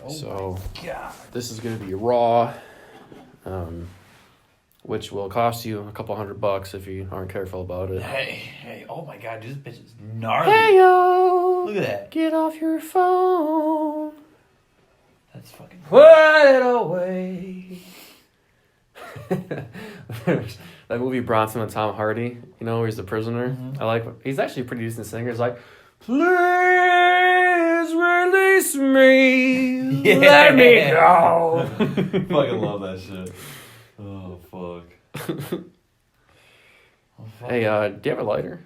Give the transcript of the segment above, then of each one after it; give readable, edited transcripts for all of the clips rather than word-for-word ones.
So this is going to be raw, which will cost you a couple $100 if you aren't careful about it. Hey, oh my god, dude, this bitch is gnarly. Hey, yo! Look at that. Get off your phone. That's fucking... Put it away. That movie Bronson with Tom Hardy, you know, where he's the prisoner. Mm-hmm. He's actually a pretty decent singer. He's like, please release me. Yeah. Let me go. Fucking love that shit. Oh, fuck. Hey, do you have a lighter?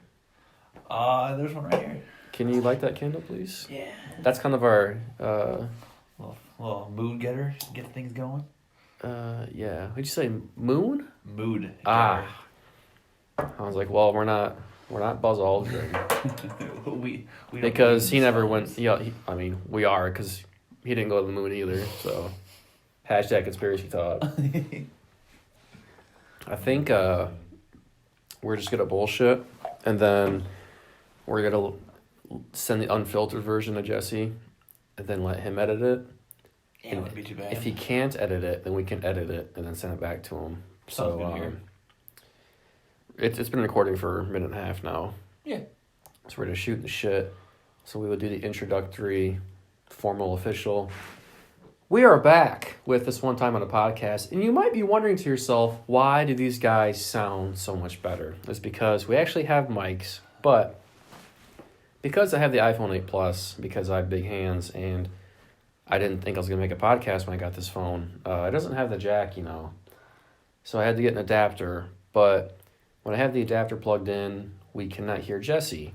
There's one right here. Can you light that candle, please? Yeah. That's kind of our... little mood getter. Get things going. Yeah. What'd you say? Moon? Mood getter. I was like, well, we're not Buzz Aldrin. Because he never went... Yeah, we are, because he didn't go to the moon either, so... Hashtag conspiracy talk. I think we're just going to bullshit, and then we're going to send the unfiltered version to Jesse, and then let him edit it. Yeah, it wouldn't be too bad. If he can't edit it, then we can edit it and then send it back to him. So it's been recording for a minute and a half now. Yeah. So we're going to shoot the shit. So we will do the introductory, formal, official. We are back with this one time on a podcast, and you might be wondering to yourself, why do these guys sound so much better? It's because we actually have mics, but because I have the iPhone 8 Plus, because I have big hands, and I didn't think I was going to make a podcast when I got this phone, it doesn't have the jack, so I had to get an adapter, but when I have the adapter plugged in, we cannot hear Jesse,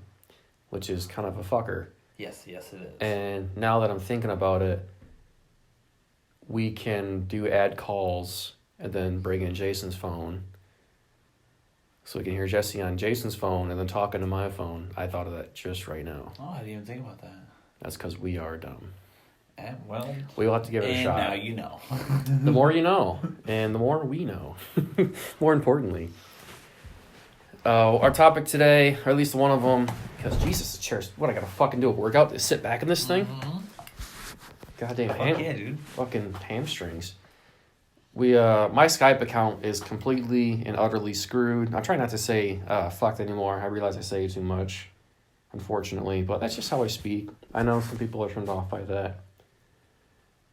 which is kind of a fucker. Yes, it is. And now that I'm thinking about it, we can do ad calls and then bring in Jason's phone. So we can hear Jesse on Jason's phone and then talk into my phone. I thought of that just right now. Oh, I didn't even think about that. That's because we are dumb. And, well... We'll have to give it a shot. And now you know. The more you know. And the more we know. More importantly. Our topic today, or at least one of them, because Jesus, the chairs, what I gotta fucking do, a workout to sit back in this thing? Mm-hmm. Goddamn yeah, dude. Fucking hamstrings. My Skype account is completely and utterly screwed. I try not to say fucked anymore. I realize I say too much, unfortunately, but that's just how I speak. I know some people are turned off by that.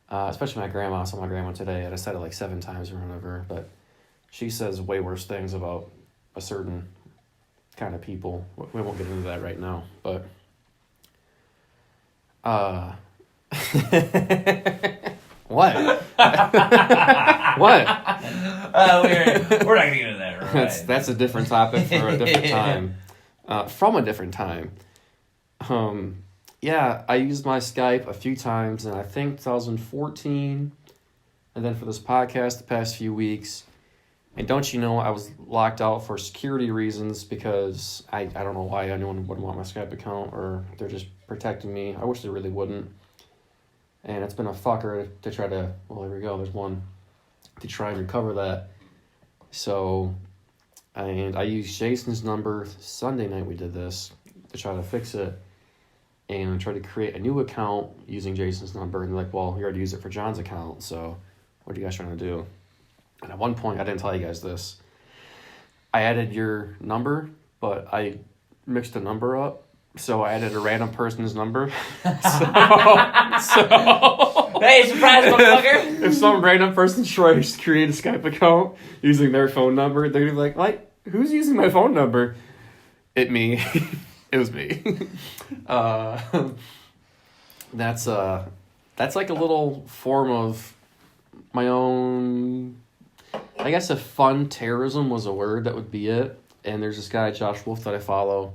Especially my grandma. I saw my grandma today, and I said it like 7 times in front of her, but she says way worse things about a certain kind of people. We won't get into that right now, but what? What? We're not gonna get into that, right? That's a different topic for a different time. From a different time. Yeah, I used my Skype a few times, and I think 2014, and then for this podcast the past few weeks. And don't you know, I was locked out for security reasons because I don't know why anyone would want my Skype account, or they're just protecting me. I wish they really wouldn't. And it's been a fucker to try to... Well, there we go. There's one. To try and recover that. So, and I used Jason's number. Sunday night we did this to try to fix it. And I tried to create a new account using Jason's number. And they're like, well, you already used it for John's account. So, what are you guys trying to do? And at one point, I didn't tell you guys this. I added your number, but I mixed the number up. So I added a random person's number. so hey, surprise, motherfucker! If some random person tries to create a Skype account using their phone number, they're gonna be like, who's using my phone number? It was me. That's like a little form of my own. I guess if fun terrorism was a word, that would be it. And there's this guy, Josh Wolf, that I follow.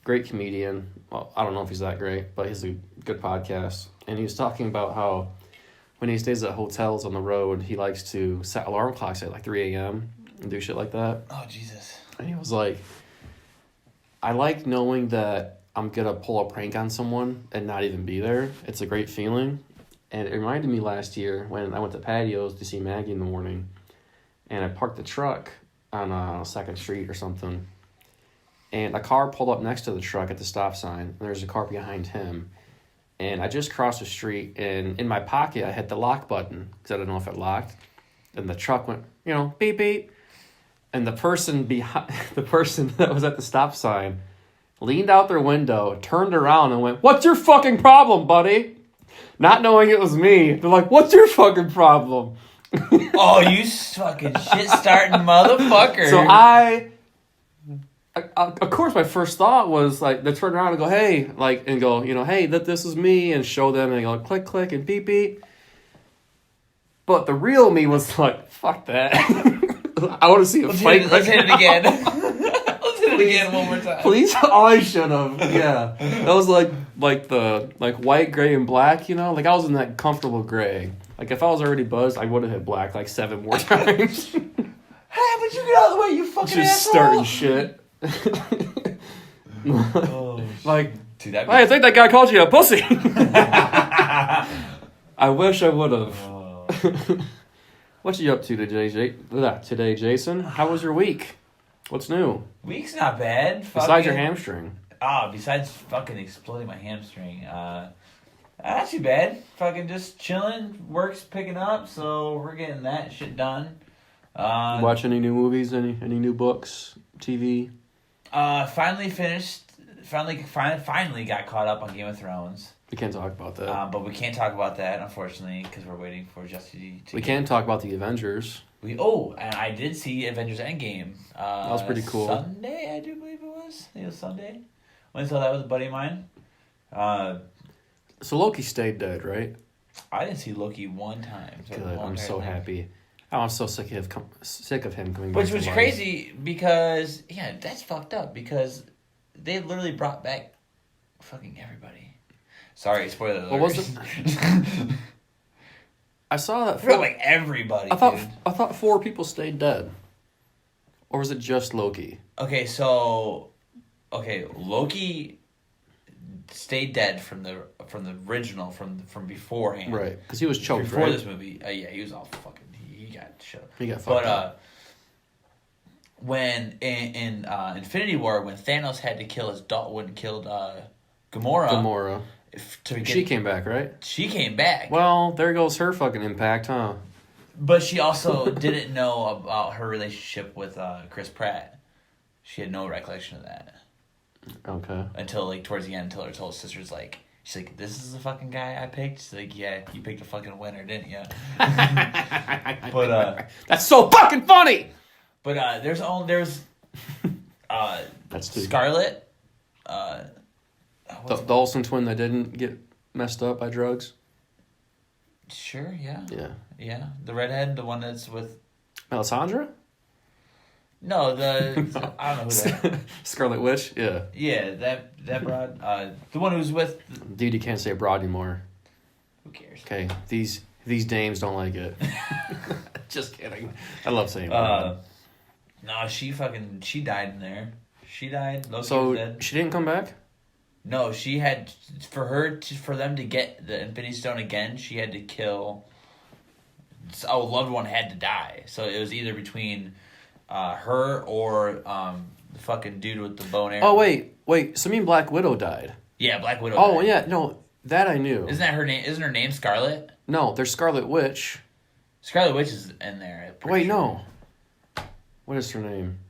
Great comedian. Well, I don't know if he's that great, but he's a good podcast. And he was talking about how when he stays at hotels on the road, he likes to set alarm clocks at like 3 a.m. and do shit like that. Oh, Jesus. And he was like, I like knowing that I'm going to pull a prank on someone and not even be there. It's a great feeling. And it reminded me last year when I went to Patios to see Maggie in the morning. And I parked the truck on 2nd Street or something. And a car pulled up next to the truck at the stop sign. And there's a car behind him. And I just crossed the street, and in my pocket, I hit the lock button because I didn't know if it locked. And the truck went, beep, beep. And the person that was at the stop sign leaned out their window, turned around, and went, "What's your fucking problem, buddy?" Not knowing it was me. They're like, "What's your fucking problem?" Oh, you fucking shit-starting motherfucker. So I, of course, my first thought was, like, to turn around and go, "Hey," like, and go, "Hey, this is me," and show them, and go, click, click, and beep, beep. But the real me was like, "Fuck that." I want to see a fight. Let's hit it again. Let's hit it again one more time. Please. Oh, I should have. Yeah. That was like the white, gray, and black, Like, I was in that comfortable gray. Like, if I was already buzzed, I would have hit black like 7 more times. Hey, but you get out of the way, you fucking Just asshole. starting shit. Oh, Like, dude, hey, I think that guy called you a pussy. I wish I would have. What you up to today, Jason? How was your week? What's new? Week's not bad. Besides your hamstring. Besides fucking exploding my hamstring. Not too bad. Fucking just chilling. Work's picking up, so we're getting that shit done. Watch any new movies? Any new books? TV? Finally finished. Finally got caught up on Game of Thrones. We can't talk about that. But we can't talk about that, unfortunately, because we're waiting for Jesse to. We can talk about the Avengers. And I did see Avengers Endgame. That was pretty cool. Sunday, I do believe it was. I think it was Sunday. When I saw that with a buddy of mine. So Loki stayed dead, right? I didn't see Loki one time. Good. I'm so happy. I'm so sick of him coming back. Which was crazy because that's fucked up because they literally brought back fucking everybody. Sorry, spoiler alert. What was it? I saw that. For like everybody. I thought 4 people stayed dead. Or was it just Loki? Okay, Loki stayed dead from the original from beforehand. Right, because he was choked. Before this movie, he was all fucking. He got shut up. He got fucked up. When in Infinity War, when Thanos had to kill his daughter, when killed Gamora. She came back, right? She came back. Well, there goes her fucking impact, huh? But she also didn't know about her relationship with Chris Pratt. She had no recollection of that. Okay. Until towards the end, until her told sisters she's like, "This is the fucking guy I picked." She's like, "Yeah, you picked a fucking winner, didn't you?" But that's so fucking funny. But there's that's two. Scarlet. The Olsen twin that didn't get messed up by drugs. Sure. Yeah. Yeah. The redhead, the one that's with Melisandre? No, I don't know who that. Scarlet Witch. Yeah. Yeah, that broad. The one who's with. Dude, you can't say broad anymore. Who cares? Okay, these dames don't like it. Just kidding. I love saying broad. No, she died in there. She died. Loki so was dead. She didn't come back? No, she had for them to get the Infinity Stone again. She had to kill. A loved one had to die, so it was either between her or the fucking dude with the bow and arrow. Oh wait. So me and Black Widow died. Yeah, Black Widow. Oh died. yeah, no, that I knew. Isn't that her name? Isn't her name Scarlet? No, there's Scarlet Witch. Scarlet Witch is in there. Wait, no. What is her name?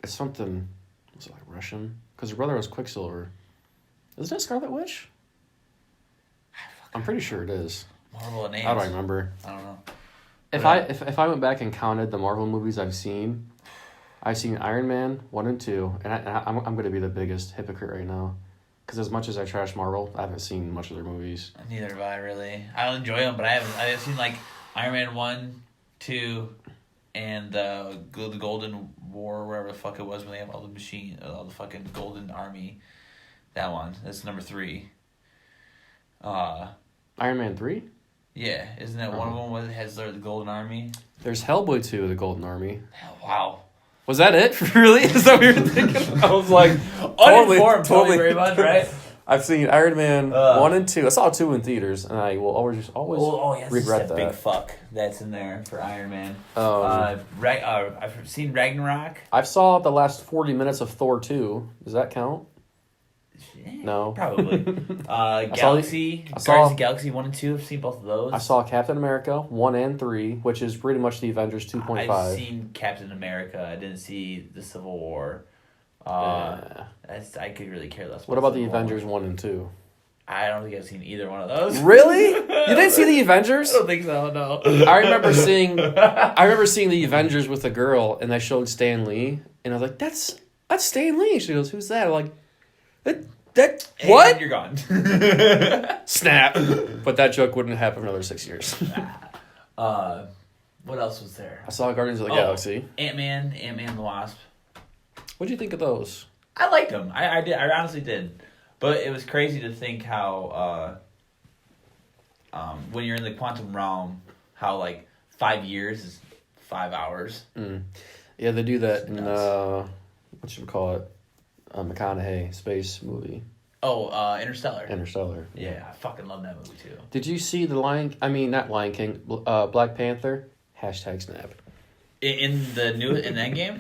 It's something. Was it like Russian? Because her brother was Quicksilver. Isn't it Scarlet Witch? I'm pretty sure it is. Marvel names. How do I remember? I don't know. If I went back and counted the Marvel movies I've seen Iron Man 1 and 2, and I'm going to be the biggest hypocrite right now, because as much as I trash Marvel, I haven't seen much of their movies. Neither have I really. I'll enjoy them, but I've seen Iron Man 1, 2, and the Golden War, wherever the fuck it was when they have all the fucking Golden Army. That one. That's number 3. Iron Man 3? Yeah, isn't that one of them that has the Golden Army? There's Hellboy 2, the Golden Army. Wow. Was that it? Really? Is that what you were thinking? I was like, totally very much, right? I've seen Iron Man 1 and 2. I saw 2 in theaters, and I will always regret that. Big fuck that's in there for Iron Man. I've seen Ragnarok. I saw the last 40 minutes of Thor 2. Does that count? No. Probably. Guardians Galaxy. Guardians of the Galaxy 1 and 2. I've seen both of those. I saw Captain America 1 and 3, which is pretty much the Avengers 2.5. I've seen Captain America. I didn't see the Civil War. I could really care less. What about the Avengers 1 and 2? I don't think I've seen either one of those. Really? You didn't see the Avengers? I don't think so. No. I remember seeing the Avengers with a girl, and I showed Stan Lee, and I was like, "That's Stan Lee." She goes, "Who's that?" I'm like, "That what?" And you're gone. Snap. But that joke wouldn't happen for another 6 years. What else was there? I saw Guardians of the Galaxy. Ant-Man and the Wasp. What'd you think of those? I liked them. I did. I honestly did. But it was crazy to think how, when you're in the quantum realm, how like 5 years is 5 hours. Mm. Yeah, they do that in what should we call it? McConaughey space movie. Oh, Interstellar. Interstellar. Yeah, I fucking love that movie too. Did you see not Lion King, Black Panther? #snap. In Endgame?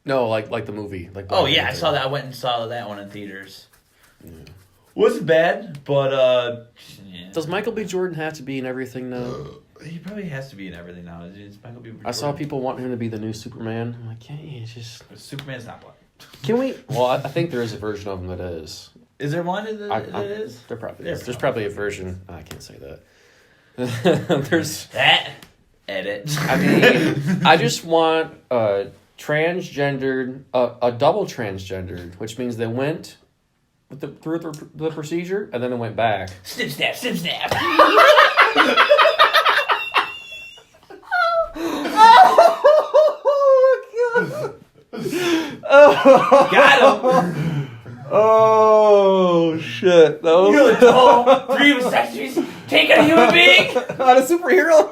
No, like the movie. Like Black Panther. I saw that. I went and saw that one in theaters. Yeah. Wasn't bad, but yeah. Does Michael B. Jordan have to be in everything now? He probably has to be in everything now. It's Michael B. Jordan. I saw people wanting him to be the new Superman. I'm like, can't you just... Superman's not black. Can we... Well, I think there is a version of him that is. Is there one that is? There probably is. There's probably a version. I can't say that. There's... That... Edit. I mean, I just want a transgendered... a double transgendered, which means they went... through the procedure, and then it went back. Snip, snap, snip, snap. Oh, got him. Oh, shit. That was... You know the tall 3 vasectomies taking a human being? Not a superhero?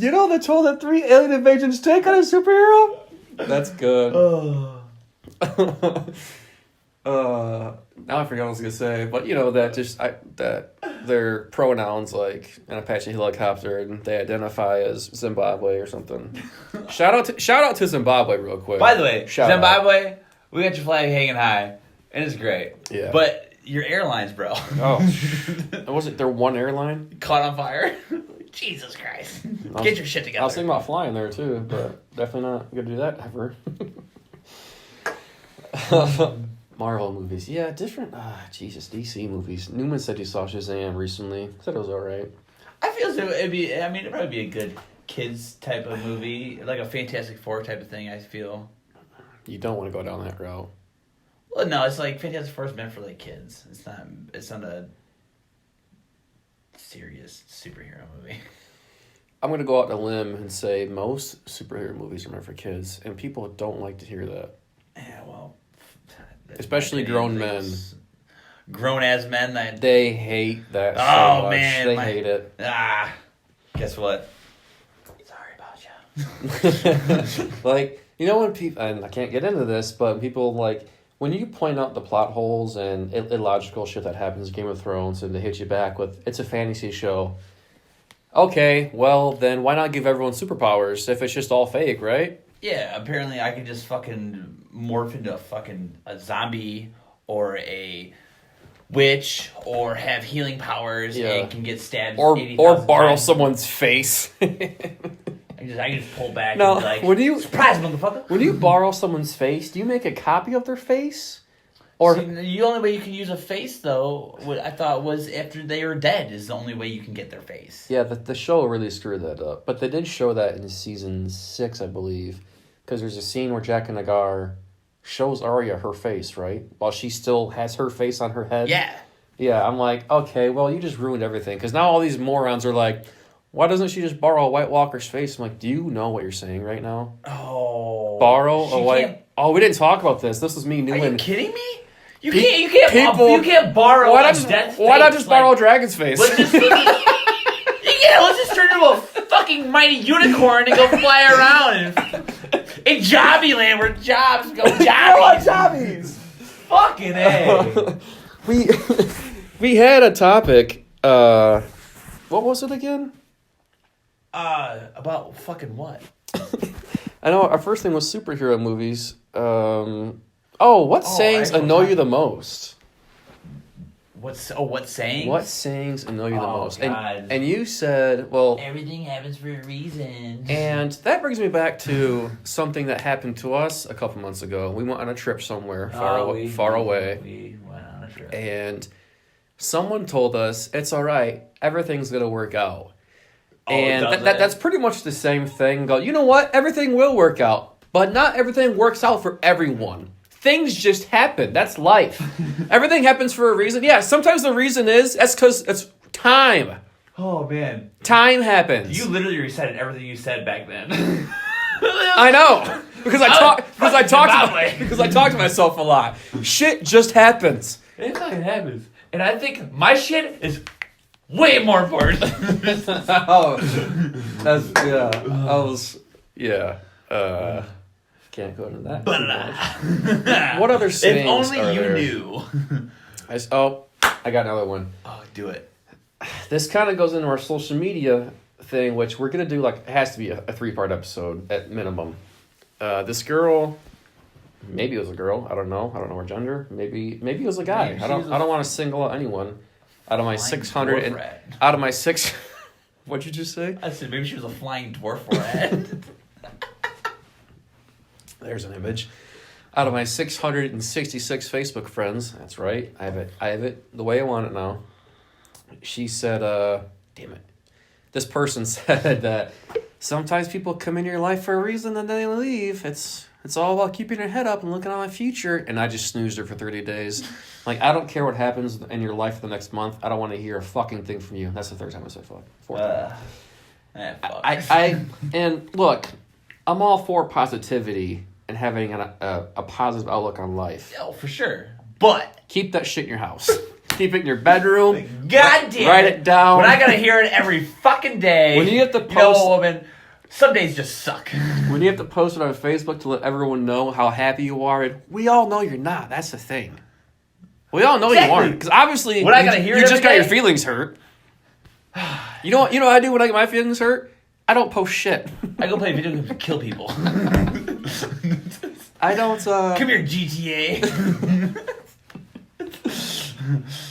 You know the toll that 3 alien invasions take on a superhero? That's good. Now I forgot what I was gonna say, but you know that their pronouns like an Apache helicopter and they identify as Zimbabwe or something. Shout out to Zimbabwe real quick. By the way, Zimbabwe, out. We got your flag hanging high, and it's great. Yeah. But your airlines, bro. Oh, wasn't there one airline caught on fire? Jesus Christ! Get your shit together. I was thinking about flying there too, but definitely not gonna do that ever. Marvel movies, yeah, different. Jesus, DC movies. Newman said he saw Shazam recently. Said it was alright. I feel as though it'd probably be a good kids type of movie, like a Fantastic Four type of thing. I feel. You don't want to go down that route. Well, no, it's like Fantastic Four is meant for like kids. It's not a serious superhero movie. I'm gonna go out on a limb and say most superhero movies are meant for kids, and people don't like to hear that. Yeah, well. Especially grown men. Grown-ass men. They hate that so much. Man. They hate it. Guess what? Sorry about you. Like, you know when people... And I can't get into this, but people, like... When you point out the plot holes and illogical shit that happens in Game of Thrones and they hit you back with, it's a fantasy show. Okay, well, then why not give everyone superpowers if it's just all fake, right? Yeah, apparently I can just fucking morph into a zombie or a witch or have healing powers and can get stabbed or borrow times. someone's face. I can just pull back now, and be like, surprise, motherfucker. When you borrow someone's face, do you make a copy of their face? Or the only way you can use a face, though, what I thought was after they are dead is the only way you can get their face. Yeah, the show really screwed that up. But they did show that in season 6, I believe. Because there's a scene where Jack and Nagar shows Arya her face, right? While she still has her face on her head. Yeah. Yeah, I'm like, okay, well, you just ruined everything. Because now all these morons are like, why doesn't she just borrow a White Walker's face? I'm like, do you know what you're saying right now? Oh. Borrow a White... Oh, we didn't talk about this. This was me, Newman. Are you kidding me? You can't borrow why a dead face. Why not just borrow a dragon's face? Let's just turn into a fucking mighty unicorn and go fly around in Jobby Land where jobs go jobbies. I want jobbies. Fucking A. We had a topic. What was it again? About fucking what? I know our first thing was superhero movies. Oh, what Oh, sayings actual annoy you time. the most? What sayings? What sayings annoy you the Oh, most? God. And you said, well, Everything happens for a reason. and that brings me back to something that happened to us a couple months ago. We went on a trip somewhere far away, We went on a trip. and someone told us it's all right. Everything's gonna work out. Oh, And does that's pretty much the same thing. Go, you know what? Everything will work out, but not everything works out for everyone. Things just happen. That's life. Everything happens for a reason. Yeah, sometimes the reason that's because it's time. Oh, man. Time happens. You literally recited everything you said back then. I know because I talk to myself a lot. Shit just happens. It fucking happens. And I think my shit is way more important. Oh, that's can't go into that. What other sayings If only are you there? knew. I got another one. Oh, do it. This kind of goes into our social media thing, which we're gonna do it has to be a 3-part episode at minimum. This girl, maybe it was a girl. I don't know her gender. Maybe it was a guy. Maybe I don't want to single out anyone. Out of my Flying 600 dwarf and rat. out of my 6, what'd you just say? I said maybe she was a flying dwarf rat. There's an image. Out of my 666 Facebook friends, that's right. I have it the way I want it now. She said, damn it. This person said that sometimes people come into your life for a reason and then they leave. It's all about keeping your head up and looking on the future. And I just snoozed her for 30 days. Like, I don't care what happens in your life the next month. I don't want to hear a fucking thing from you. That's the 3rd time I said fuck. 4th time. Fuck. And look, I'm all for positivity and having a positive outlook on life. Oh, for sure. But Keep that shit in your house. Keep it in your bedroom. God damn Write it down. When I gotta hear it every fucking day. When you have to You know, post- woman, some days just suck. When you have to post it on Facebook to let everyone know how happy you are, and we all know you're not. That's the thing. We all know Exactly. you aren't. Because obviously, When I gotta hear you it just every got your day- feelings hurt. You know what I do when I get my feelings hurt? I don't post shit. I go play video games and kill people. I don't, Come here, GTA.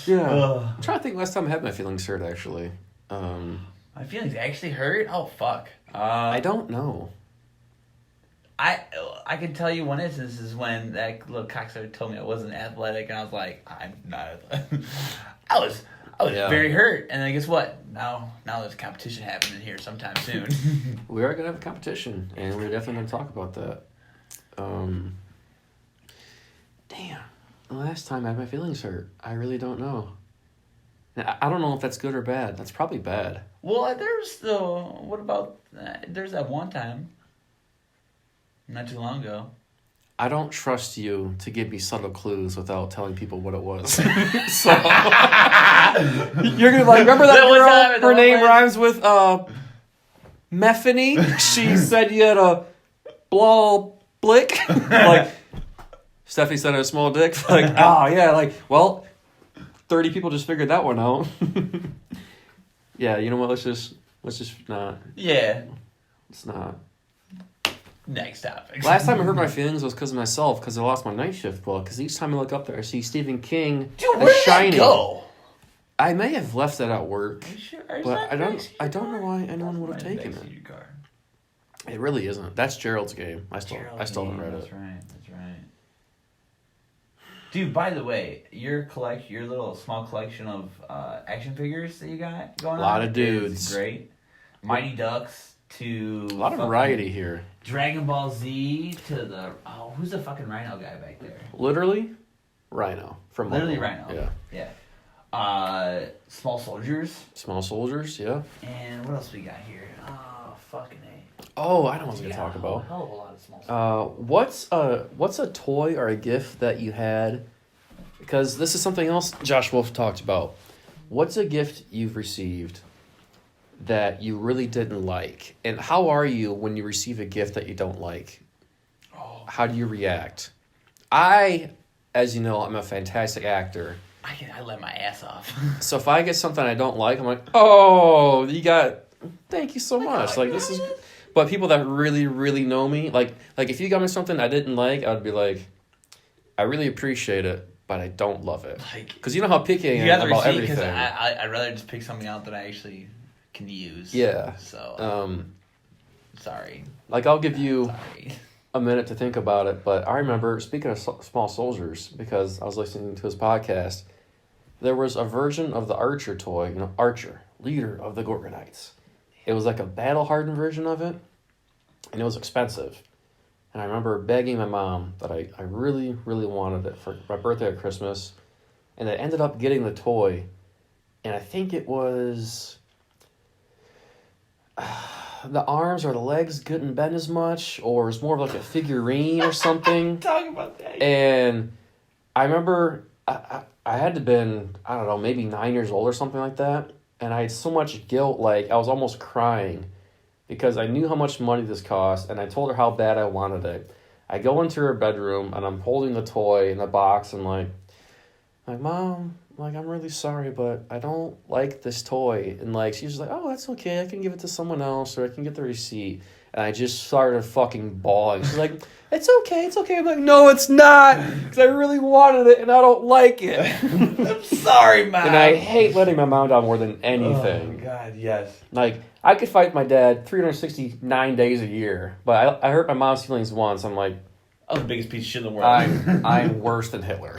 yeah. I'm trying to think last time I had my feelings hurt, actually. My feelings actually hurt? Oh, fuck. I don't know. I can tell you one instance is when that little cocksucker told me I wasn't athletic, and I was like, I'm not athletic. I was very hurt, and then guess what? Now there's a competition happening here sometime soon. We are going to have a competition, and we're definitely going to talk about that. Damn. The last time I had my feelings hurt, I really don't know. Now, I don't know if that's good or bad. That's probably bad. Well, there's there's that one time, not too long ago. I don't trust you to give me subtle clues without telling people what it was. So you're gonna be like, remember that one girl? time at the Her one name place? rhymes with Methany. She said you had a blah blick. Like Steffi said, a small dick. Like, oh yeah, like, well, 30 people just figured that one out. Yeah, you know what? Let's just not. Yeah. Let's not. Next topic. Last time I hurt my feelings was because of myself, because I lost my night shift book. Because each time I look up there, I see Stephen King. Dude, The where did Shining. that go? I may have left that at work, Are you sure? Is but that I don't. next to I your don't know car? why anyone would have Might be taken next to it. your car. It really isn't. That's Gerald's game. I still haven't read That's it. right. That's right. Dude, by the way, your little small collection of action figures that you got going on. A lot of is dudes. Great. Mighty Ducks to A lot of fucking variety here. Dragon Ball Z to the who's the fucking Rhino guy back there? Literally, Rhino from Literally Marvel. Rhino. Yeah. Yeah. Small soldiers. Small soldiers. Yeah. And what else we got here? Oh, fucking A. Oh, I know what I was gonna Yeah, talk a about. hell of a lot of small soldiers. What's a toy or a gift that you had? Because this is something else Josh Wolf talked about. What's a gift you've received that you really didn't like? And how are you when you receive a gift that you don't like? Oh. How do you react? I, as you know, I'm a fantastic actor. I let my ass off. So if I get something I don't like, I'm like, oh, thank you so much. Like, this is... But people that really, really know me, like if you got me something I didn't like, I would be like, I really appreciate it, but I don't love it. Like, because you know how picky I you am got the about receipt because everything. I'd rather just pick something out that I actually can use. Yeah. So sorry. Like I'll give you Sorry. a minute to think about it, but I remember, speaking of Small Soldiers, because I was listening to his podcast, there was a version of the Archer toy, Archer, leader of the Gorgonites. It was like a battle-hardened version of it, and it was expensive. And I remember begging my mom that I really, really wanted it for my birthday or Christmas, and I ended up getting the toy, and I think it was... the arms or the legs couldn't bend as much, or it's more of like a figurine or something. Talk about that. And I remember I had to been, I don't know, maybe 9 years old or something like that. And I had so much guilt, like I was almost crying because I knew how much money this cost, and I told her how bad I wanted it. I go into her bedroom and I'm holding the toy in the box and like Mom, like, I'm really sorry, but I don't like this toy. And, like, she was like, oh, that's okay. I can give it to someone else, or I can get the receipt. And I just started fucking bawling. She's like, it's okay. I'm like, no, it's not. Because I really wanted it, and I don't like it. I'm sorry, Mom. And I hate letting my mom down more than anything. Oh, God, yes. Like, I could fight my dad 369 days a year, but I hurt my mom's feelings once. I'm like, I'm the biggest piece of shit in the world. I'm worse than Hitler.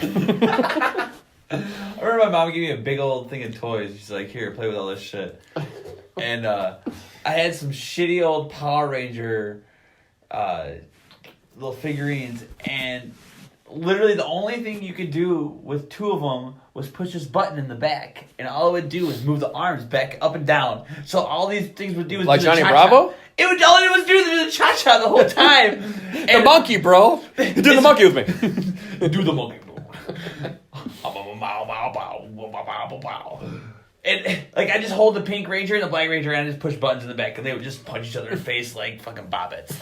I remember my mom gave me a big old thing of toys. She's like, here, play with all this shit. And I had some shitty old Power Ranger little figurines, and literally the only thing you could do with two of them was push this button in the back, and all it would do was move the arms back up and down. So all these things would do was like do the Johnny cha-cha. Bravo? It would all it was do the cha-cha the whole time. The monkey, bro. Do the monkey with me. Do the monkey. And like I just hold the Pink Ranger and the Black Ranger and I just push buttons in the back, and they would just punch each other in the face like fucking bobbits.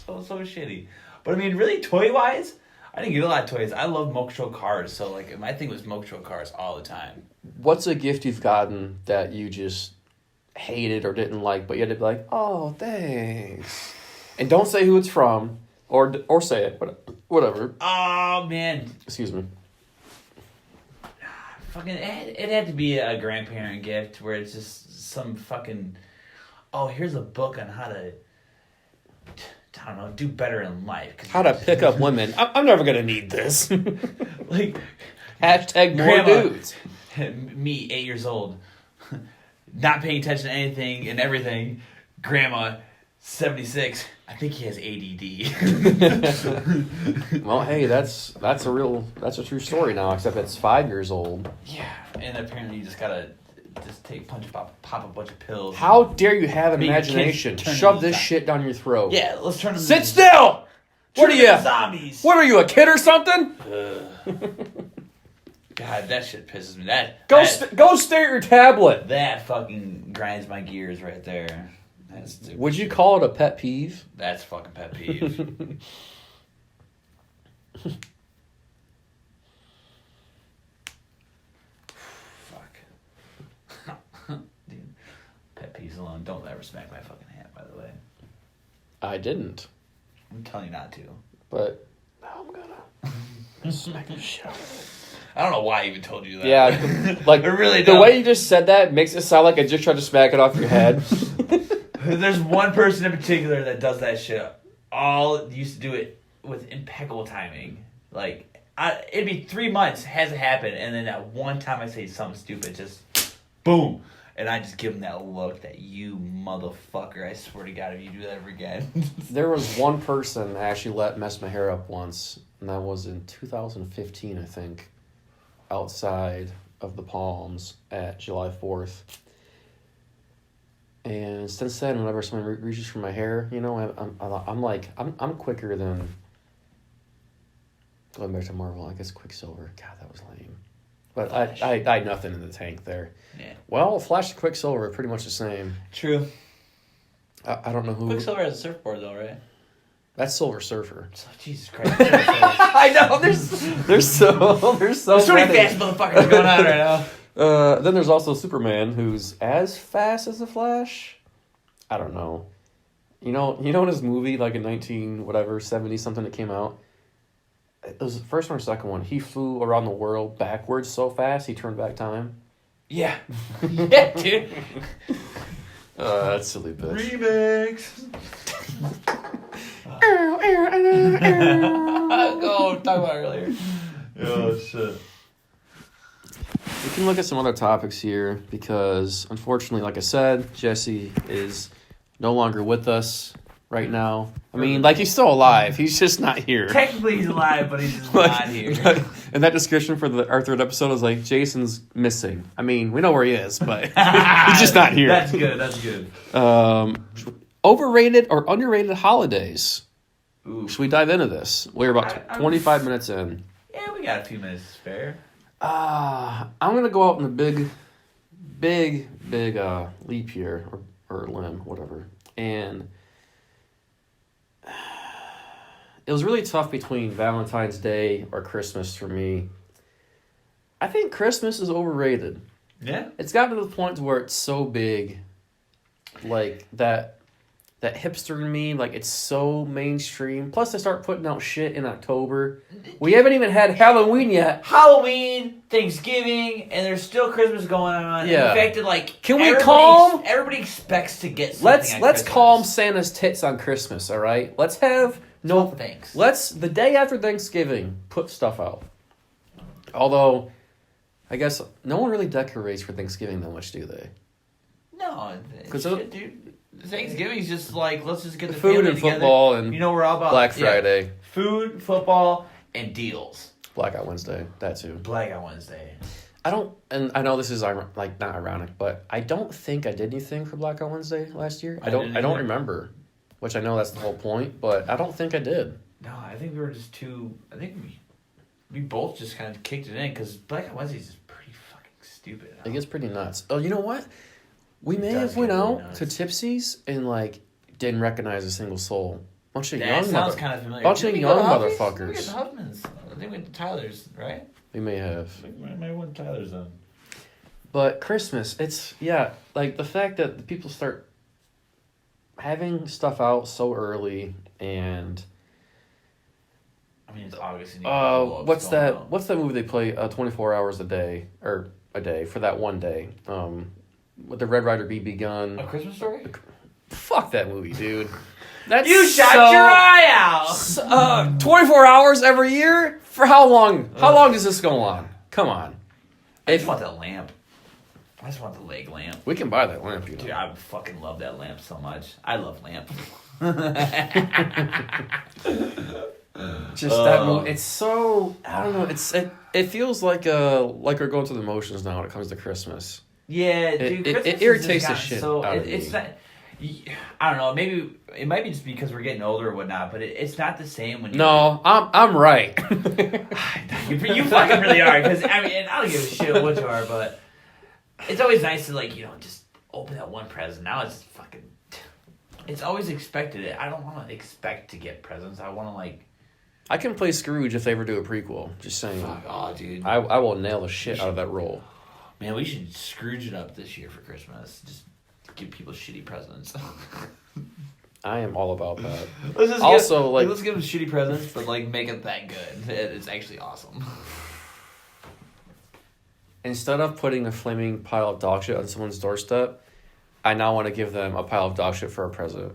so shitty. But I mean, really, toy wise, I didn't get a lot of toys. I love Motor cars, so like my thing was Motor cars all the time. What's a gift you've gotten that you just hated or didn't like, but you had to be like, oh, thanks, and don't say who it's from, or say it, but whatever. Oh man, Excuse me. fucking it had to be a grandparent gift where it's just some fucking, oh, here's a book on how to, I don't know, do better in life. How to pick up women. I'm never going to need this. Like, Hashtag more Grandma. dudes. Me, 8 years old, not paying attention to anything and everything. Grandma, 76. I think he has ADD. Well, hey, that's a true story now, except it's 5 years old. Yeah, and apparently you just gotta pop a bunch of pills. How dare you have an Make your imagination? kids turn Shove into this shit down your throat. Yeah, let's turn them. Sit still! What are you? Zombies. What are you, a kid or something? God, that shit pisses me. Go stare at your tablet. That fucking grinds my gears right there. That's stupid. Would you call it a pet peeve? That's fucking pet peeve. Fuck. Dude, pet peeves alone. Don't ever smack my fucking hand, by the way. I didn't. I'm telling you not to. But now I'm gonna smack the shit out of it. I don't know why I even told you that. Yeah, like I really the don't. way you just said that makes it sound like I just tried to smack it off your head. There's one person in particular that does that shit. All used to do it with impeccable timing. Like, it'd be 3 months, hasn't happened, and then that one time I say something stupid, just boom. And I just give him that look that you motherfucker, I swear to God, if you do that ever again. There was one person that actually let mess my hair up once, and that was in 2015, I think, outside of the Palms at July 4th. And since then, whenever someone reaches for my hair, I'm quicker than, going back to Marvel, I guess Quicksilver. God, that was lame. But I had nothing in the tank there. Yeah. Well, Flash and Quicksilver are pretty much the same. True. I don't know who. Quicksilver has a surfboard though, right? That's Silver Surfer. Oh, Jesus Christ. I know, there's so many fast motherfuckers going on right now. Then there's also Superman, who's as fast as the Flash. I don't know. You know in his movie, like in 70 something that came out, it was the first one or second one. He flew around the world backwards so fast he turned back time. Yeah. Yeah, dude. That's silly bitch. Remix. Go talk about earlier. Oh shit. We can look at some other topics here because, unfortunately, like I said, Jesse is no longer with us right now. I mean, like, he's still alive. He's just not here. Technically he's alive, but he's just not here. And that description for our third episode was like, Jason's missing. I mean, we know where he is, but he's just not here. That's good. That's good. Overrated or underrated holidays? Ooh. Should we dive into this? We're about 25 minutes in. Yeah, we got a few minutes to spare. I'm going to go out in a big leap here, or limb, whatever. And it was really tough between Valentine's Day or Christmas for me. I think Christmas is overrated. Yeah. It's gotten to the point where it's so big, like that hipster in me, like it's so mainstream. Plus, they start putting out shit in October. We haven't even had Halloween yet. Halloween, Thanksgiving, and there's still Christmas going on. Yeah. In fact, like, can we calm? Everybody expects to get something. Let's Christmas. calm Santa's tits on Christmas. All right. Let's have no thanks. Let's the day after Thanksgiving put stuff out. Although, I guess no one really decorates for Thanksgiving that much, do they? No, because dude. Thanksgiving's just like, let's just get the food and together. football and you know we're all about Black Friday, food, football, and deals. Blackout Wednesday, that too. Blackout Wednesday. I know this is like not ironic, but I don't think I did anything for Blackout Wednesday last year. I don't remember, which I know that's the whole point, but I don't think I did. No, I think we were just too. I think we both just kind of kicked it in because Blackout Wednesday is pretty fucking stupid. It gets pretty nuts. Oh, you know what? We may have Really went out nuts. to Tipsy's and like didn't recognize a single soul. Bunch of young sounds kind of familiar. bunch Did of we young go to Huffy's? motherfuckers. We went to Huffman's. I think we went to Tyler's, right? We may have. I think I went Tyler's then. But Christmas, it's like the fact that the people start having stuff out so early and I mean, it's August. what's that movie they play 24 hours a day or a day for that one day? With the Red Ryder BB gun. A Christmas Story? Fuck that movie, dude. That's You shot your eye out! 24 hours every year? For how long? How long does this go on? Come on. I just want that lamp. I just want the leg lamp. We can buy that lamp, you know. Dude, I fucking love that lamp so much. I love lamp. Just that movie. It's so, I don't know. It feels like we're going through the motions now when it comes to Christmas. Yeah, dude. It irritates the shit out of it's me. not. I don't know. Maybe it might be just because we're getting older or whatnot, but it's not the same when. No, I'm right. you fucking really are. Because I mean, I don't give a shit what you are, but it's always nice to just open that one present. Now it's fucking. It's always expected. I don't want to expect to get presents. I want to I can play Scrooge if they ever do a prequel. Just saying. Fuck, oh, dude. I will nail the shit out of that role. Man, we should Scrooge it up this year for Christmas. Just give people shitty presents. I am all about that. Let's give them shitty presents, but make it that good. It's actually awesome. Instead of putting a flaming pile of dog shit on someone's doorstep, I now want to give them a pile of dog shit for a present.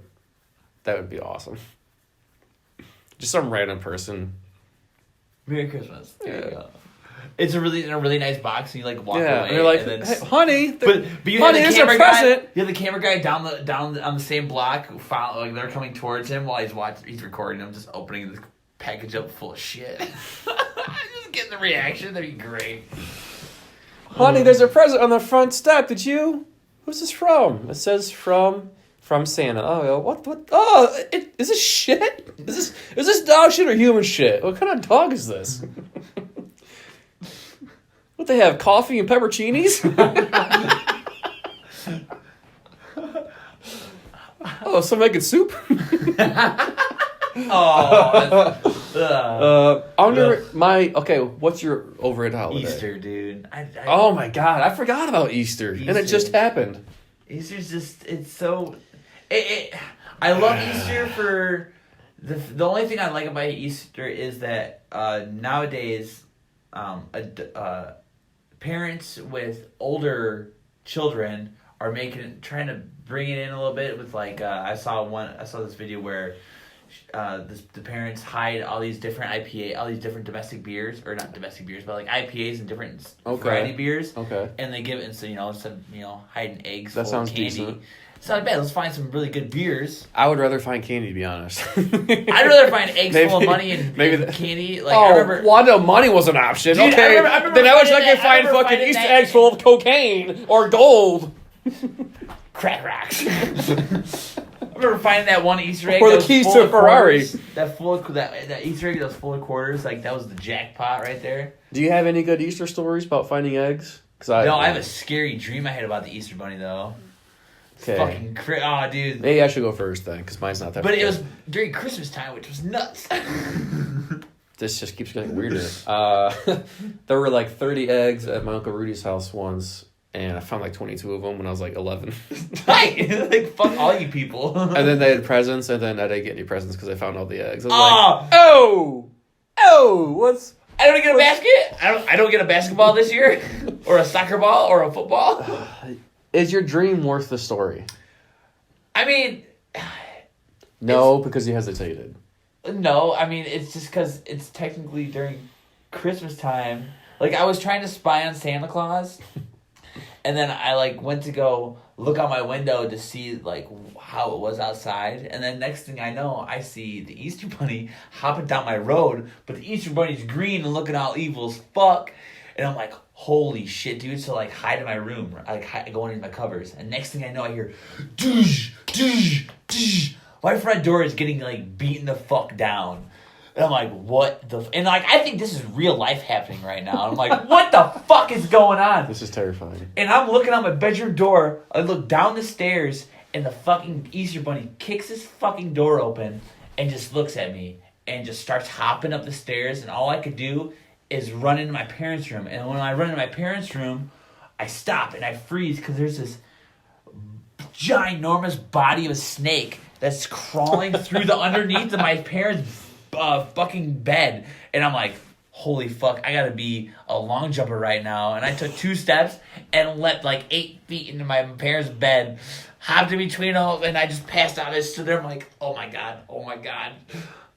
That would be awesome. Just some random person. Merry Christmas. There you Yeah. go. It's in a really nice box, and you walk away. And they're like, and then, hey, honey, but you honey, have it's the a camera present. guy. You have the camera guy down on the same block. They're coming towards him while he's recording them, just opening the package up full of shit. Just getting the reaction. That'd be great. Honey, there's a present on the front step. Did you? Who's this from? It says from Santa. Oh, what? Oh, is this shit? Is this dog shit or human shit? What kind of dog is this? What they have? Coffee and pepperoncinis? Oh, so making soup? What's your overrated holiday? Easter, dude. Oh my god, I forgot about Easter. And it just happened. Easter's just, it's so... I love Easter for The only thing I like about Easter is that nowadays, parents with older children are trying to bring it in a little bit with like I saw this video where the parents hide all these different all these different domestic beers, or not domestic beers, but like IPAs and different variety beers. Okay. And they give it, and so instead hiding eggs. That sounds candy. decent. It's not bad. Let's find some really good beers. I would rather find candy, to be honest. I'd rather find eggs full of money and candy. Like, I remember, money was an option. Dude, okay, I remember then I wish I could find remember fucking finding Easter that- eggs full of cocaine or gold. crack rocks. I remember finding that one Easter egg. Or the that was keys full to a of Ferrari. quarters. That Easter egg that was full of quarters. Like, that was the jackpot right there. Do you have any good Easter stories about finding eggs? I have a scary dream I had about the Easter Bunny, though. Okay. Fucking oh, dude. Maybe I should go first then, because mine's not that. But it was during Christmas time, which was nuts. This just keeps getting weirder. There were like 30 eggs at my Uncle Rudy's house once, and I found like 22 of them when I was like 11. Right, like fuck all you people. And then they had presents, and then I didn't get any presents because I found all the eggs. I was Oh, like, what's... I don't get a basket. I don't get a basketball this year, or a soccer ball, or a football. Is your dream worth the story? I mean, No, because you hesitated. no. I mean, it's just because it's technically during Christmas time. Like, I was trying to spy on Santa Claus, and then I like went to go look out my window to see like how it was outside, and then next thing I know, I see the Easter Bunny hopping down my road, but the Easter Bunny's green and looking all evil as fuck, and I'm like, holy shit, dude. So like hide in my room, going into my covers, and next thing I know, I hear doosh, doosh, doosh. My front door is getting like beaten the fuck down. And I'm like, what the... And like, I think this is real life happening right now. And I'm like, what the fuck is going on? This is terrifying. And I'm looking out my bedroom door. I look down the stairs, and the fucking Easter Bunny kicks his fucking door open and just looks at me and just starts hopping up the stairs. And all I could do is run into my parents' room. And when I run into my parents' room, I stop and I freeze because there's this ginormous body of a snake that's crawling through the underneath of my parents' fucking bed. And I'm like, holy fuck, I gotta be a long jumper right now. And I took 2 steps and leapt like 8 feet into my parents' bed, hopped in between them, and I just passed out. I stood there, I'm like, oh my god.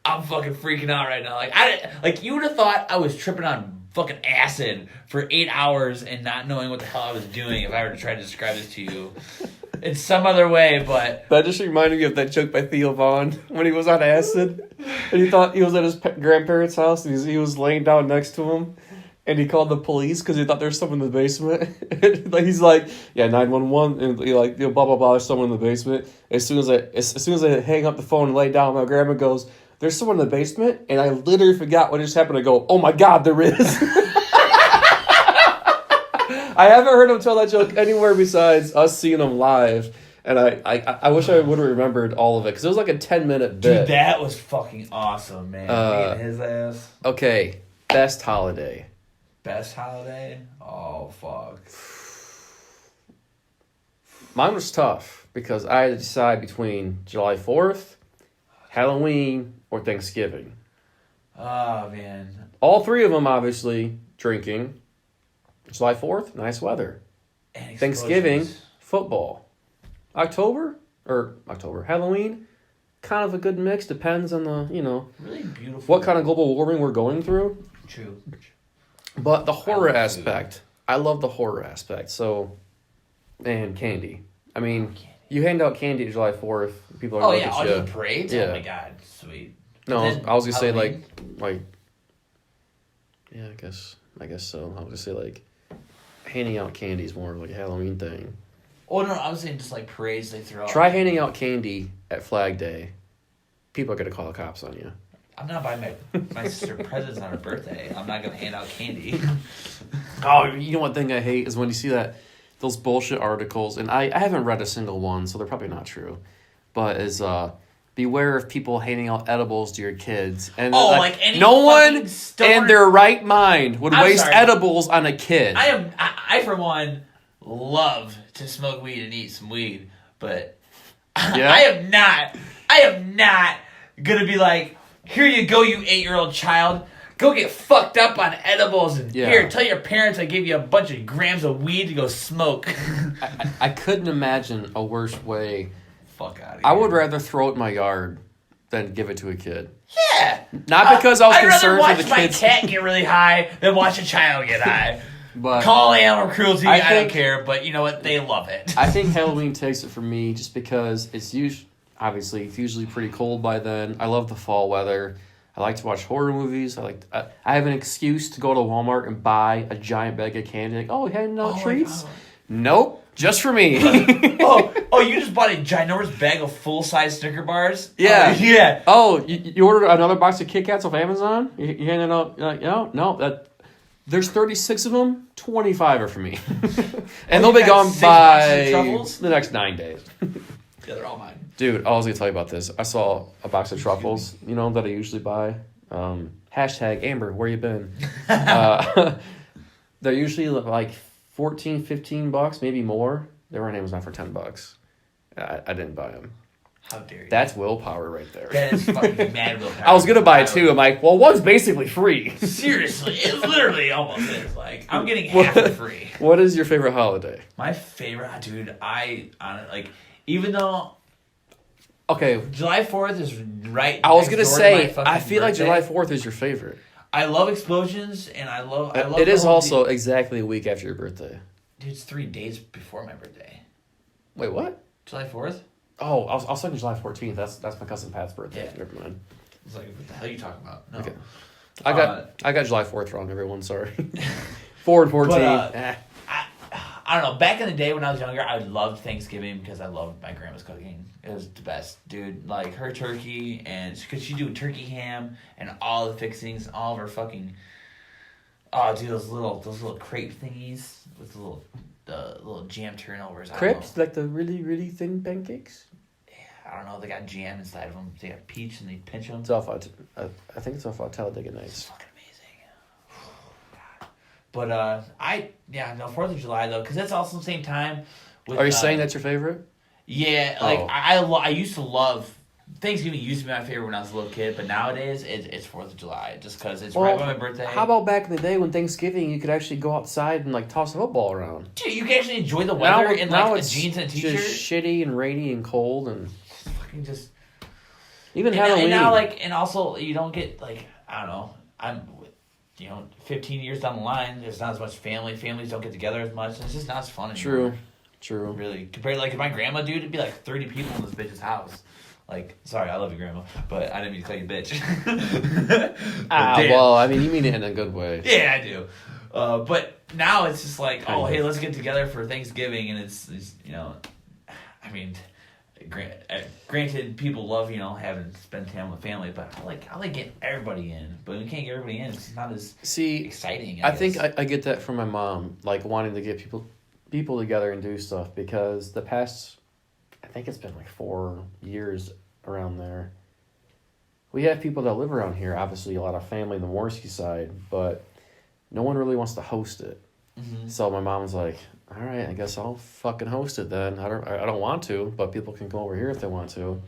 I'm fucking freaking out right now. Like you would have thought I was tripping on fucking acid for 8 hours and not knowing what the hell I was doing if I were to try to describe this to you in some other way, but... That just reminded me of that joke by Theo Vaughn when he was on acid. And he thought he was at his grandparents' house, and he was laying down next to him. And he called the police because he thought there was someone in the basement. Like he's like, yeah, 911, and like, blah blah blah. There's someone in the basement. As soon as I hang up the phone and lay down, my grandma goes, "There's someone in the basement," and I literally forgot what just happened. I go, "Oh my god, there is." I haven't heard him tell that joke anywhere besides us seeing him live, and I wish I would have remembered all of it because it was like a 10-minute bit. Dude, that was fucking awesome, man. Me and his ass. Okay, best holiday. Best holiday? Oh, fuck. Mine was tough because I had to decide between July 4th, Halloween, or Thanksgiving. Oh, man. All 3 of them, obviously, drinking. July 4th, nice weather. And Thanksgiving, football. October, Halloween, kind of a good mix. Depends on the, really beautiful. what kind of global warming we're going through. True. But the horror aspect, I love the horror aspect. So, and candy. I mean, you hand out candy at July 4th, people are looking at you. Oh, the parades? Yeah. Oh, my God. Sweet. No, I was going to say, Halloween? like, yeah, I guess so. I was going to say, like, handing out candy is more of like a Halloween thing. Oh, no, I was saying just like parades they throw out. Try handing out candy at Flag Day. People are going to call the cops on you. I'm not buying my sister presents on her birthday. I'm not going to hand out candy. Oh, you know one thing I hate is when you see those bullshit articles, and I haven't read a single one, so they're probably not true, but is beware of people handing out edibles to your kids. And like any no one stoner- in their right mind would I'm waste sorry. edibles on a kid. I for one love to smoke weed and eat some weed, but Yeah? I have not gonna be like, here you go, you 8-year-old child. Go get fucked up on edibles and here, tell your parents I gave you a bunch of grams of weed to go smoke. I couldn't imagine a worse way. Fuck out of here. I would rather throw it in my yard than give it to a kid. Yeah. Not because I was concerned for the kids. I'd rather watch my cat get really high than watch a child get high. But call animal cruelty, I don't care, but you know what? They love it. I think Halloween takes it for me just because it's usually pretty cold by then. I love the fall weather. I like to watch horror movies. I have an excuse to go to Walmart and buy a giant bag of candy. Like, oh, handing out treats? Nope, just for me. You just bought a ginormous bag of full-size Snicker bars? Yeah. Yeah. Oh, you ordered another box of Kit Kats off Amazon? You handing out, like, no, there's 36 of them, 25 are for me. And they'll be gone by the next 9 days. Yeah, they're all mine. Dude, I was going to tell you about this. I saw a box of truffles, that I usually buy. Hashtag Amber, where you been? They're usually like $14, $15, maybe more. They were on Amazon for $10. I didn't buy them. How dare you? That's willpower right there. That is fucking mad willpower. I was going to buy two. I'm like, well, one's basically free. Seriously, it literally almost is. Like, I'm getting half for free. What is your favorite holiday? My favorite, dude, even though... Okay. July 4th is right. I was gonna say, I feel like July 4th is your favorite. I love explosions, and I love. It is also exactly a week after your birthday. Dude, it's 3 days before my birthday. Wait, what? July 4th? Oh, I was thinking July 14th. That's my cousin Pat's birthday. Yeah. Never mind. It's like, what the hell are you talking about? No. Okay. I got July 4th wrong. Everyone, sorry. 4 and 14. But, I don't know. Back in the day when I was younger, I loved Thanksgiving because I loved my grandma's cooking. It was the best, dude. Like her turkey, and because she do turkey ham and all the fixings, all of her fucking. Oh, dude, those little crepe thingies with the little jam turnovers. Crepes, like the really really thin pancakes. Yeah, I don't know. They got jam inside of them. They got peach and they pinch them. It's off. I think it's off Talladega Nights. It's fucking amazing. But 4th of July though, because that's also the same time. Are you saying that's your favorite? Yeah, like I used to love Thanksgiving. Used to be my favorite when I was a little kid, but nowadays it's 4th of July just because it's right by my birthday. How about back in the day when Thanksgiving you could actually go outside and like toss a football around? Dude, you can actually enjoy the weather in like a jeans and a t-shirt. Just shitty and rainy and cold and fucking just. Even Halloween. And now and also you don't get like I don't know 15 years down the line, there's not as much family. Families don't get together as much. It's just not as fun anymore. True. Really. Compared to my grandma, dude, it'd be like 30 people in this bitch's house. Like, sorry, I love you, grandma, but I didn't mean to call you bitch. Well, I mean, you mean it in a good way. Yeah, I do. But now it's just like, hey, let's get together for Thanksgiving, and it's I mean, granted, people love spend time with family, but I like getting everybody in. But we can't get everybody in. It's not as exciting. I think I get that from my mom, like wanting to get people together and do stuff because the past, I think it's been like 4 years around there. We have people that live around here. Obviously, a lot of family in the Morrissey side, but no one really wants to host it. Mm-hmm. So my mom was like, all right, I guess I'll fucking host it then. I don't want to, but people can come over here if they want to.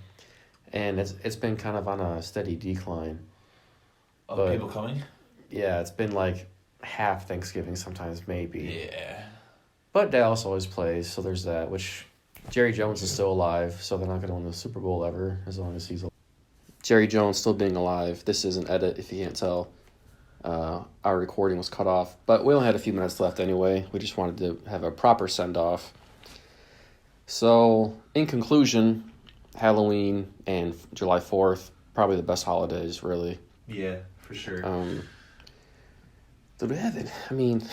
And it's been kind of on a steady decline. Of people coming? Yeah, it's been like half Thanksgiving sometimes, maybe. Yeah. But Dallas always plays, so there's that, which Jerry Jones is still alive, so they're not going to win the Super Bowl ever as long as he's alive. Jerry Jones still being alive. This is an edit, if you can't tell. Our recording was cut off, but we only had a few minutes left anyway. We just wanted to have a proper send-off. So, in conclusion, Halloween and July 4th, probably the best holidays, really. Yeah, for sure. Did we have it? I mean,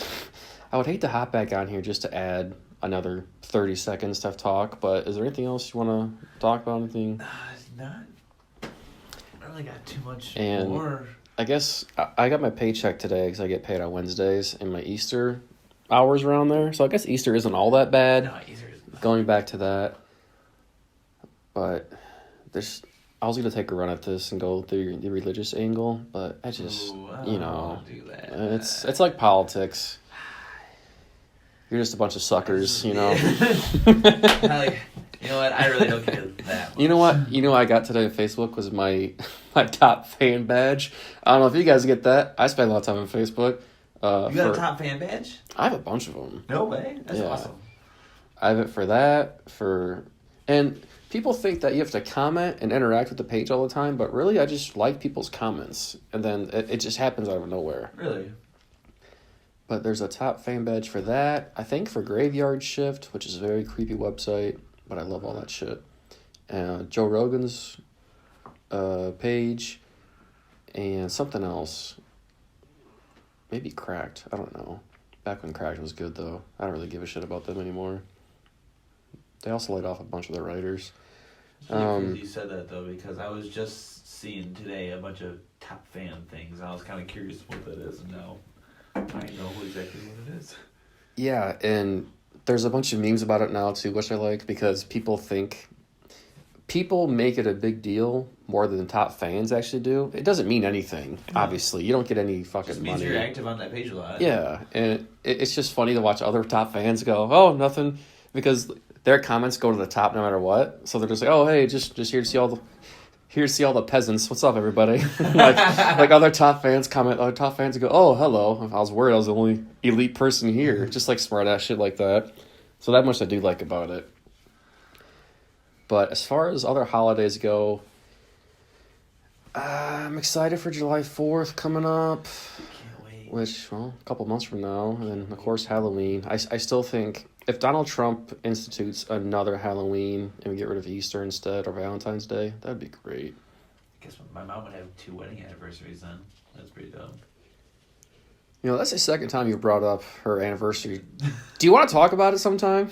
I would hate to hop back on here just to add another 30 seconds to talk, but is there anything else you want to talk about? Anything? Not. I really got too much and more. I guess I got my paycheck today because I get paid on Wednesdays and my Easter hours around there. So I guess Easter isn't all that bad. No, Easter isn't. Going back to that. But I was going to take a run at this and go through the religious angle, but I just, I don't want to do that. It's like politics. You're just a bunch of suckers, Like, know what? I really don't care that much. You know what? You know what I got today on Facebook was my top fan badge. I don't know if you guys get that. I spend a lot of time on Facebook. You got a top fan badge? I have a bunch of them. No way. That's Yeah. awesome. I have it for that, and people think that you have to comment and interact with the page all the time, but really I just like people's comments, and then it just happens out of nowhere. Really? But there's a top fan badge for that. I think for Graveyard Shift, which is a very creepy website, but I love all that shit. Joe Rogan's page, and something else. Maybe Cracked. I don't know. Back when Cracked was good, though. I don't really give a shit about them anymore. They also laid off a bunch of their writers. You said that, though, because I was just seeing today a bunch of top fan things, and I was kind of curious what that is, and now I know exactly what it is. Yeah, and there's a bunch of memes about it now, too, which I like, because people make it a big deal more than the top fans actually do. It doesn't mean anything, obviously. You don't get any fucking Just means money. you're active on that page a lot. Yeah, and it's just funny to watch other top fans go, oh, nothing, because their comments go to the top no matter what. So they're just like, oh, hey, just here to see all the peasants. What's up, everybody? like other top fans comment. Other top fans go, oh, hello. I was worried I was the only elite person here. Just like smart ass shit like that. So that much I do like about it. But as far as other holidays go, I'm excited for July 4th coming up. Can't wait. Which, well, a couple months from now. And then, of course, Halloween. I still think if Donald Trump institutes another Halloween and we get rid of Easter instead or Valentine's Day, that'd be great. I guess my mom would have 2 wedding anniversaries then. That's pretty dumb. You know, that's the second time you brought up her anniversary. Do you want to talk about it sometime?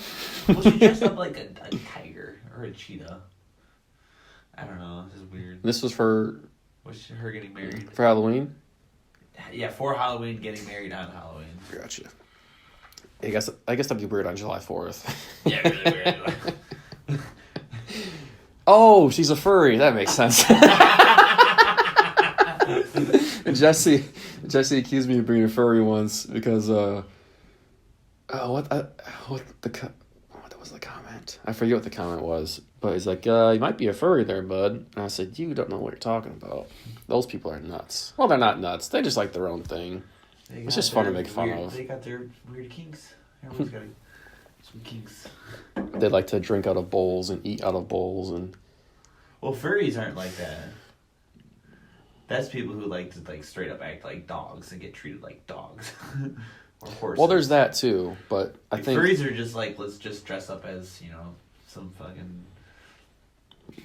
Well, she dressed up like a tiger or a cheetah. I don't know. This is weird. This was for Her getting married. For Halloween? Yeah, for Halloween, getting married on Halloween. Gotcha. I guess that'd be weird on July 4th. Yeah, really weird. Oh, she's a furry. That makes sense. Jesse accused me of being a furry once because what was the comment? I forget what the comment was, but he's like, you might be a furry there, bud. And I said, you don't know what you're talking about. Those people are nuts. Well, they're not nuts. They just like their own thing. It's just fun to make fun of. They got their weird kinks. Everyone's got some kinks. They like to drink out of bowls and eat out of bowls and. Well, furries aren't like that. That's people who like to straight up act like dogs and get treated like dogs. Or horses. Well, there's that too, but I think furries are just like, let's just dress up as, some fucking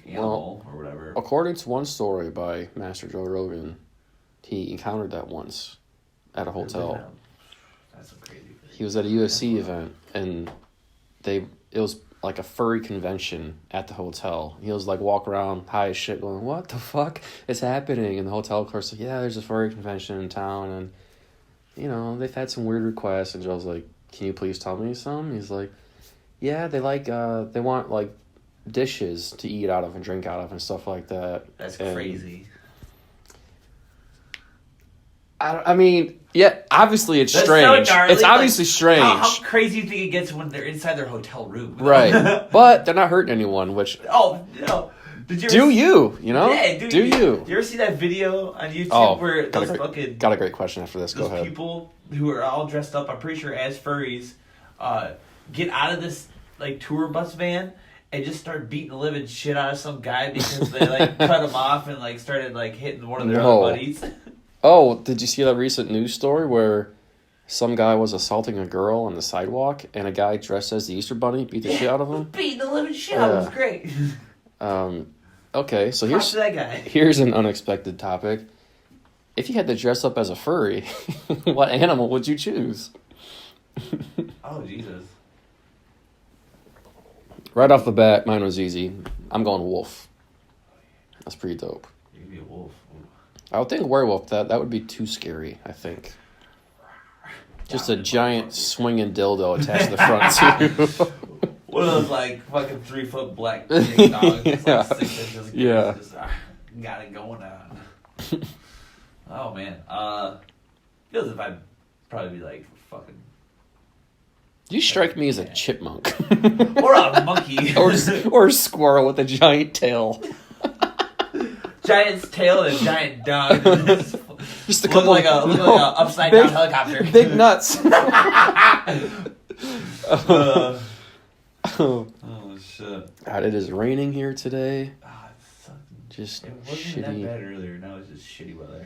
animal or whatever. According to one story by Master Joe Rogan, he encountered that once at a hotel. That's some crazy. He was at a UFC event, and it was like a furry convention at the hotel. He was like walk around high as shit going, what the fuck is happening? And the hotel, of course, like, yeah, there's a furry convention in town, and they've had some weird requests. And Joe's like, can you please tell me some? He's like, yeah, they want like dishes to eat out of and drink out of and stuff like that. That's crazy. I mean, yeah, obviously it's That's strange. so gnarly. It's obviously strange. How crazy do you think it gets when they're inside their hotel room? Right. But they're not hurting anyone, which... Oh, no. Did you do you, Yeah, do you? You ever see that video on YouTube where those fucking... Got a great question after this. Go ahead. Those people who are all dressed up, I'm pretty sure as furries, get out of this tour bus van and just start beating the living shit out of some guy because they cut him off and started hitting one of their other buddies. Oh, did you see that recent news story where some guy was assaulting a girl on the sidewalk and a guy dressed as the Easter Bunny beat the shit out of him? Beating the living shit out of him. It was great. Okay, so here's an unexpected topic. If you had to dress up as a furry, what animal would you choose? Oh, Jesus. Right off the bat, mine was easy. I'm going wolf. That's pretty dope. You can be a wolf. I would think werewolf, that would be too scary, I think. Just a giant swinging dildo attached to the front, too. One of those, fucking 3-foot black big dogs. Yeah. 6 inches. Yeah. Just, got it going on. Oh, man. Feels as if I'd probably be, fucking You strike me as a chipmunk. Or a monkey. or a squirrel with a giant tail. Giant's tail and a giant dog. Just a Look couple like a upside down helicopter. Big nuts. Oh shit. God, it is raining here today. Just It wasn't shitty. that bad earlier. Now it's just shitty weather.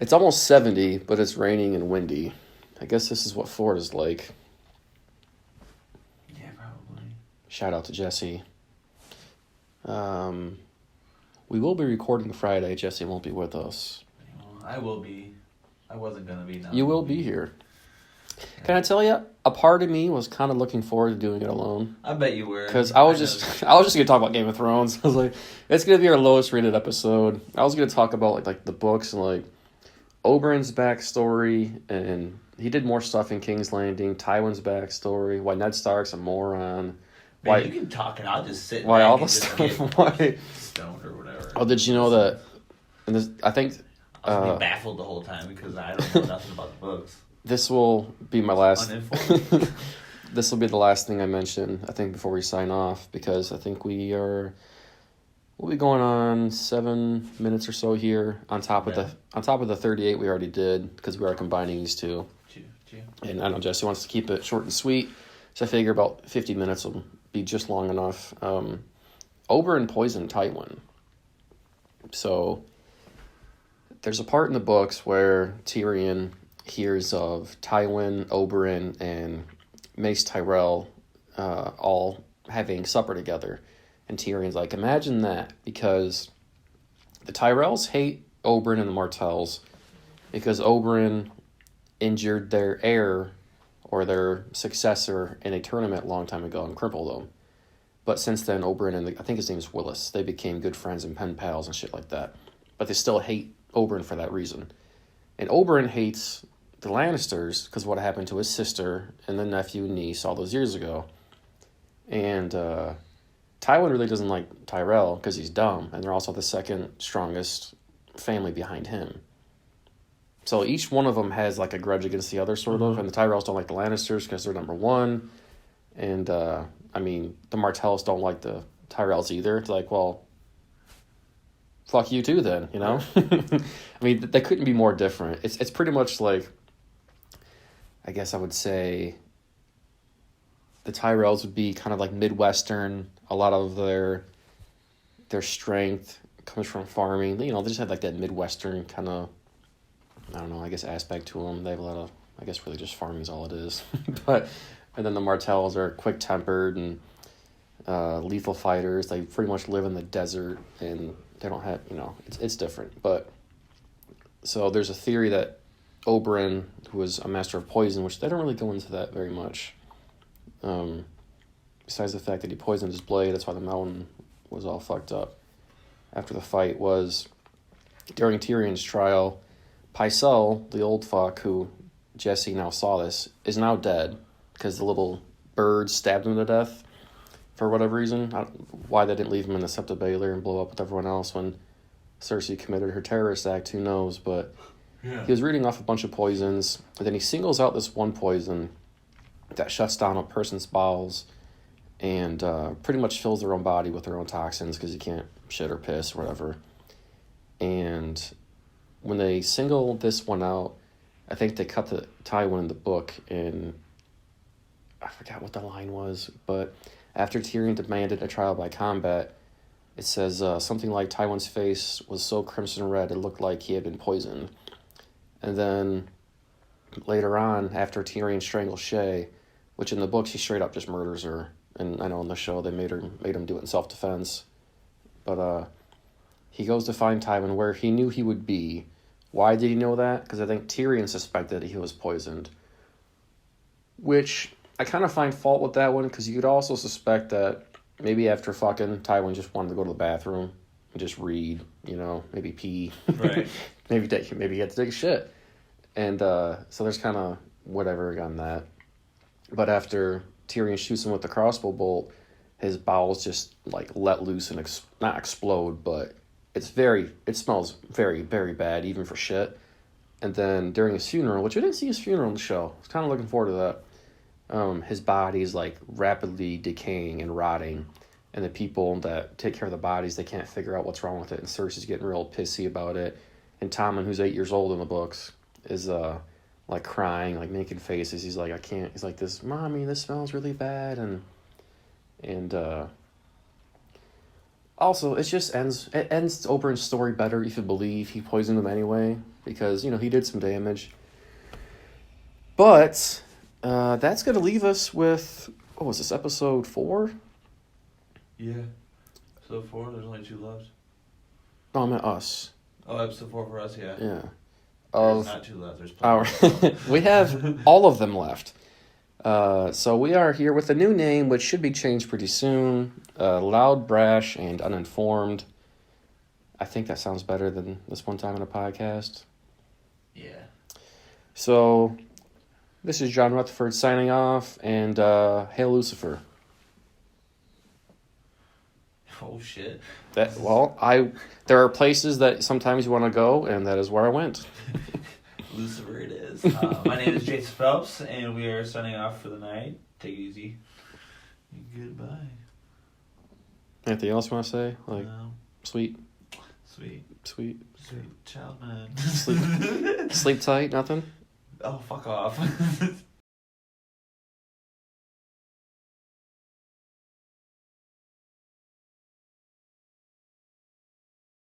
It's almost 70, but it's raining and windy. I guess this is what Florida's like. Yeah, probably. Shout out to Jesse. We will be recording Friday. Jesse won't be with us. I will be. I wasn't gonna be. Now You will be here. Can I tell you? A part of me was kind of looking forward to doing it alone. I bet you were. Because I was just gonna talk about Game of Thrones. I was like, it's gonna be our lowest rated episode. I was gonna talk about like the books and like Oberyn's backstory, and he did more stuff in King's Landing. Tywin's backstory. Why Ned Stark's a moron. Man, you can talk and I'll just sit. Why back all and the just stuff? get Why? stoned or whatever. Oh, did you know that? And this, I think I was be baffled the whole time because I don't know nothing about the books. this will be my last. Uninformed. This will be the last thing I mention, I think, before we sign off, because I think we'll be going on 7 minutes or so here on top of the 38 we already did, because we are combining these two. And I know Jesse wants to keep it short and sweet, so I figure about 50 minutes will be just long enough. Oberyn poisoned Tywin. So there's a part in the books where Tyrion hears of Tywin, Oberyn, and Mace Tyrell all having supper together. And Tyrion's like, imagine that, because the Tyrells hate Oberyn and the Martells because Oberyn injured their heir or their successor in a tournament a long time ago and crippled them. But since then, Oberyn and I think his name is Willis, they became good friends and pen pals and shit like that. But they still hate Oberyn for that reason. And Oberyn hates the Lannisters because of what happened to his sister and the nephew and niece all those years ago. And Tywin really doesn't like Tyrell because he's dumb, and they're also the second strongest family behind him. So each one of them has like a grudge against the other, sort of, and the Tyrells don't like the Lannisters because they're number one. And, I mean, the Martells don't like the Tyrells either. It's like, well, fuck you too then, you know? I mean, they couldn't be more different. It's pretty much like, I guess I would say the Tyrells would be kind of like Midwestern. A lot of their strength comes from farming. You know, they just have like that Midwestern kind of, I don't know, I guess aspect to them. They have a lot of, I guess really just farming is all it is. And then the Martells are quick-tempered and lethal fighters. They pretty much live in the desert, and they don't have, you know, it's different. But so there's a theory that Oberyn, who was a master of poison, which they don't really go into that very much. Besides the fact that he poisoned his blade, that's why the mountain was all fucked up after the fight, was during Tyrion's trial, Pycelle, the old fuck who Jesse now saw this, is now dead because the little bird stabbed him to death for whatever reason. Why they didn't leave him in the Septa Baylor and blow up with everyone else when Cersei committed her terrorist act, who knows, but yeah. He was reading off a bunch of poisons, and then he singles out this one poison that shuts down a person's bowels and pretty much fills their own body with their own toxins because you can't shit or piss or whatever. And when they single this one out, I think they cut the Tywin in the book, and I forgot what the line was, but after Tyrion demanded a trial by combat, it says something like Tywin's face was so crimson red it looked like he had been poisoned. And then later on, after Tyrion strangles Shay, which in the books he straight up just murders her, and I know in the show they made him do it in self-defense, but he goes to find Tywin where he knew he would be. Why did he know that? Because I think Tyrion suspected he was poisoned, which I kind of find fault with that one, because you could also suspect that maybe after fucking, Tywin just wanted to go to the bathroom and just read, you know, maybe pee. Right. maybe he had to take a shit. And so there's kind of whatever on that. But after Tyrion shoots him with the crossbow bolt, his bowels just like let loose and not explode, but it smells very, very bad, even for shit. And then during his funeral, which we didn't see his funeral in the show, I was kind of looking forward to his body's like rapidly decaying and rotting, and the people that take care of the bodies, they can't figure out what's wrong with it, and Cersei's getting real pissy about it, and Tommen, who's 8 years old in the books, is like crying, like making faces. He's like, I can't. He's like, Mommy, this smells really bad, and also it just ends. It ends Oberyn's story better if you believe he poisoned him anyway, because he did some damage. But that's gonna leave us with, what was this, episode 4? Yeah. So 4, there's only 2 left. No, I meant us. Oh, episode 4 for us, yeah. Yeah. There's not 2 left, there's plenty. We have all of them left. So we are here with a new name, which should be changed pretty soon. Loud, Brash, and Uninformed. I think that sounds better than This One Time in a Podcast. Yeah. So, this is John Rutherford signing off, and hail Lucifer. Oh shit. There are places that sometimes you want to go, and that is where I went. Lucifer it is. My name is Jason Phelps, and we are signing off for the night. Take it easy. Goodbye. Anything else you want to say? Like, No. sweet Child man. sleep tight, nothing? Oh, fuck off.